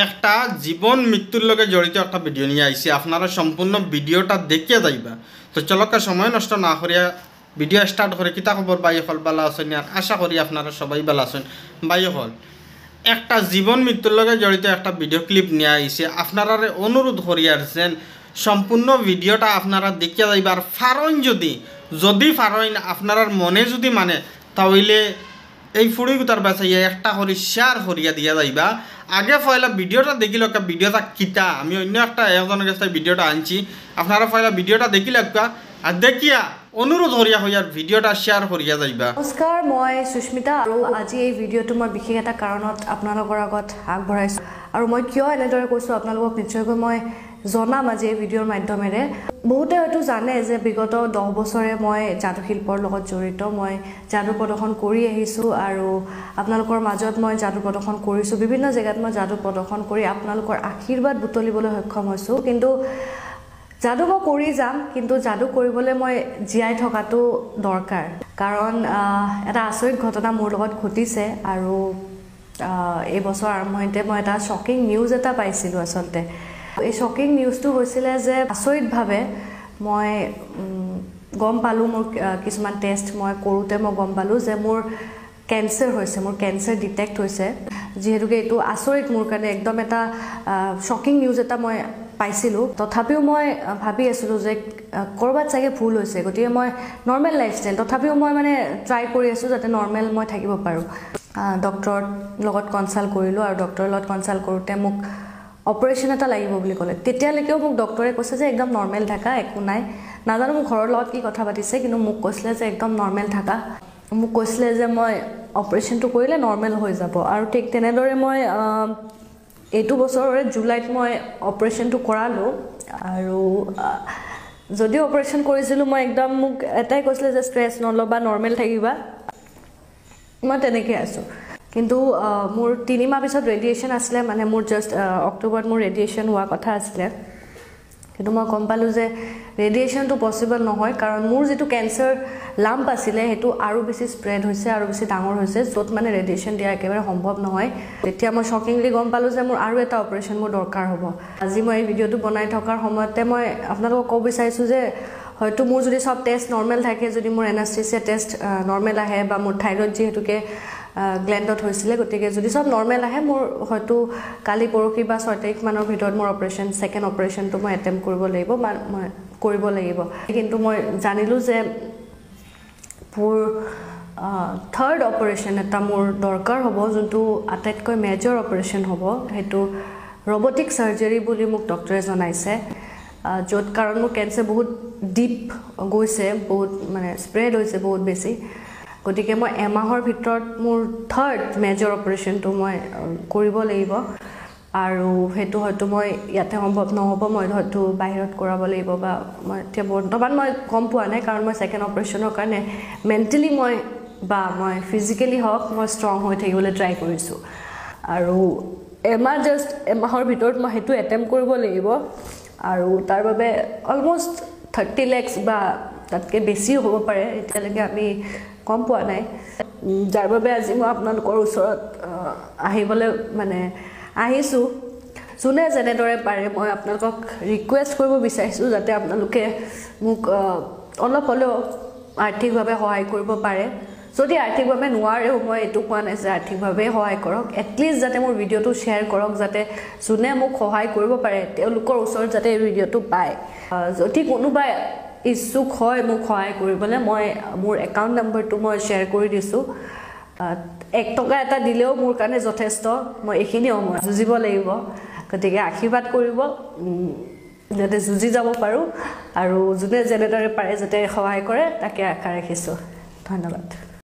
একটা জীবন মৃত্যুর লগে জড়িত একটা ভিডিও নিয়ে আইছি আপনারা সম্পূর্ণ ভিডিওটা দেখিয়ে যাইবা তো চলকা সময় নষ্ট না করিয়া ভিডিও স্টার্ট করে কিতা খবর বাই হল বালা আছেন আর আশা করি আপনারা সবাই বালা আছেন বাই হল একটা জীবন মৃত্যুর লগে জড়িত একটা ভিডিও ক্লিপ নিয়ে আইছে আপনারা অনুরোধ করিয়ার যেন সম্পূর্ণ ভিডিওটা আপনারা দেখিয়া যাইবা আর ফারইন যদি ফারইন আপনার মনে যদি মানে তাহলে এই ফুড়িগুতার বাঁচাইয়া একটা করে শেয়ার করিয়া দিয়া যাইবা আগে পয়লা ভিডিওটা দেখিল একটা ভিডিওটা কিতা আমি অন্য একটা একজনের কাছে ভিডিওটা আনছি আপনারা পয়লা ভিডিওটা দেখিল একটা আর দেখিয়া অনুরোধ করিয়া হইয়ার ভিডিওটা শেয়ার করিয়া যাইবা। নমস্কাৰ মই সুস্মিতা আৰু আজি এই ভিডিওটো মই বিশেষ এটা কাৰণত আপোনালোকৰ আগত আগবঢ়াইছোঁ আৰু মই কিয় এনেদৰে কৈছোঁ আপোনালোকক নিশ্চয়কৈ মই জনাম আজি এই ভিডিঅ'ৰ মাধ্যমেৰে। বহুতে হয়তো জানে যে বিগত 10 বছৰে মই যাদু শিল্পৰ লগত জড়িত মই যাদু প্ৰদৰ্শন কৰি আহিছোঁ আৰু আপোনালোকৰ মাজত মই যাদু প্ৰদৰ্শন কৰিছোঁ বিভিন্ন জেগাত মই যাদু প্ৰদৰ্শন কৰি আপোনালোকৰ আশীৰ্বাদ বুটলিবলৈ সক্ষম হৈছোঁ কিন্তু যাদু মই কৰি যাম কিন্তু যাদু কৰিবলৈ মই জীয়াই থকাটো দৰকাৰ কাৰণ এটা আচৰিত ঘটনা মোৰ লগত ঘটিছে আৰু এই বছৰ আৰম্ভণিতে মই এটা শ্বকিং নিউজ এটা পাইছিলোঁ আচলতে এই শ্বকিং নিউজটো হৈছিলে যে আচৰিতভাৱে মই গম পালোঁ মোৰ কিছুমান টেষ্ট মই কৰোঁতে মই গম পালোঁ যে মোৰ কেঞ্চাৰ হৈছে মোৰ কেঞ্চাৰ ডিটেক্ট হৈছে যিহেতুকে এইটো আচৰিত মোৰ কাৰণে একদম এটা শ্বকিং নিউজ এটা মই পাইছিলোঁ তথাপিও মই ভাবি আছিলোঁ যে কৰবাত চাগে ভুল হৈছে গতিকে মই নৰ্মেল লাইফষ্টাইল তথাপিও মই মানে ট্ৰাই কৰি আছোঁ যাতে নৰ্মেল মই থাকিব পাৰোঁ ডক্টৰৰ লগত কনচাল্ট কৰিলোঁ আৰু ডক্টৰৰ লগত কনচাল্ট কৰোঁতে মোক অপাৰেশ্যন এটা লাগিব বুলি ক'লে তেতিয়ালৈকেও মোক ডক্টৰে কৈছে যে একদম নৰ্মেল থাকা একো নাই নাজানো মোৰ ঘৰৰ লগত কি কথা পাতিছে কিন্তু মোক কৈছিলে যে একদম নৰ্মেল থাকা মোক কৈছিলে যে মই অপাৰেশ্যনটো কৰিলে নৰ্মেল হৈ যাব আৰু ঠিক তেনেদৰে মই এইটো বছৰৰে জুলাইত মই অপাৰেশ্যনটো কৰালোঁ আৰু যদিও অপাৰেশ্যন কৰিছিলোঁ মই একদম মোক এটাই কৈছিলে যে ষ্ট্ৰেছ নল'বা নৰ্মেল থাকিবা মই তেনেকৈ আছোঁ কিন্তু মোৰ 3 মাহ পিছত ৰেডিয়েশ্যন আছিলে মানে মোৰ জাষ্ট অক্টোবৰত মোৰ ৰেডিয়েশ্যন হোৱা কথা আছিলে কিন্তু মই গম পালোঁ যে ৰেডিয়েশ্যনটো পচিবল নহয় কাৰণ মোৰ যিটো কেঞ্চাৰ লাম্প আছিলে সেইটো আৰু বেছি স্প্ৰেড হৈছে আৰু বেছি ডাঙৰ হৈছে য'ত মানে ৰেডিয়েশ্যন দিয়া একেবাৰে সম্ভৱ নহয় তেতিয়া মই শ্বকিংলি গম পালোঁ যে মোৰ আৰু এটা অপাৰেশ্যন মোৰ দৰকাৰ হ'ব আজি মই এই ভিডিঅ'টো বনাই থকাৰ সময়তে মই আপোনালোকক ক'ব বিচাৰিছোঁ যে হয়তো মোৰ যদি সব টেষ্ট নৰ্মেল থাকে যদি মোৰ এনাস্থেচিয়া টেষ্ট নৰ্মেল আহে বা মোৰ থাইৰয়ড যিহেতুকে গ্লেণ্ডত হৈছিলে গতিকে যদি সব নৰ্মেল আহে মোৰ হয়তো কালি পৰহি বা 6 তাৰিখ মানৰ ভিতৰত মোৰ অপাৰেশ্যন সেকেন্ড অপাৰেশ্যনটো মই এটেম্প কৰিব লাগিব বা মই কৰিব লাগিব কিন্তু মই জানিলোঁ যে মোৰ থাৰ্ড অপাৰেশ্যন এটা মোৰ দৰকাৰ হ'ব যোনটো আটাইতকৈ মেজৰ অপাৰেশ্যন হ'ব সেইটো ৰবটিক সাৰ্জাৰী বুলি মোক ডক্টৰে জনাইছে য'ত কাৰণ মোৰ কেঞ্চাৰ বহুত ডিপ গৈছে বহুত মানে স্প্ৰেড হৈছে বহুত বেছি গতিকে মই এমাহৰ ভিতৰত মোৰ থাৰ্ড মেজৰ অপাৰেশ্যনটো মই কৰিব লাগিব আৰু সেইটো হয়তো মই ইয়াতে সম্ভৱ নহ'ব মই হয়তো বাহিৰত কৰাব লাগিব বা মই এতিয়া বৰ্তমান মই গম পোৱা নাই কাৰণ মই সেকেন্ড অপাৰেশ্যনৰ কাৰণে মেণ্টেলি মই ফিজিকেলি হওক মই ষ্ট্ৰং হৈ থাকিবলৈ ট্ৰাই কৰিছোঁ আৰু এমাহৰ ভিতৰত মই সেইটো এটেম্প কৰিব লাগিব আৰু তাৰ বাবে অলমষ্ট 30 লাখ বা তাতকৈ বেছিও হ'ব পাৰে এতিয়ালৈকে আমি কম পোৱা নাই যাৰ বাবে আজি মই আপোনালোকৰ ওচৰত আহিবলৈ মানে আহিছোঁ যোনে যেনেদৰে পাৰে মই আপোনালোকক ৰিকুৱেষ্ট কৰিব বিচাৰিছোঁ যাতে আপোনালোকে মোক অলপ হ'লেও আৰ্থিকভাৱে সহায় কৰিব পাৰে যদি আৰ্থিকভাৱে নোৱাৰেও মই এইটো কোৱা নাই যে আৰ্থিকভাৱে সহায় কৰক এটলিষ্ট যাতে মোৰ ভিডিঅ'টো শ্বেয়াৰ কৰক যাতে যোনে মোক সহায় কৰিব পাৰে তেওঁলোকৰ ওচৰত যাতে এই ভিডিঅ'টো পায় যদি কোনোবাই ইচ্ছুক হয় মোক সহায় কৰিবলৈ মই মোৰ একাউণ্ট নম্বৰটো মই শ্বেয়াৰ কৰি দিছোঁ 1 টকা এটা দিলেও মোৰ কাৰণে যথেষ্ট মই এইখিনিও মই যুঁজিব লাগিব গতিকে আশীৰ্বাদ কৰিব যাতে যুঁজি যাব পাৰোঁ আৰু যোনে যেনেদৰে পাৰে যাতে সহায় কৰে তাকে আশা ৰাখিছোঁ ধন্যবাদ।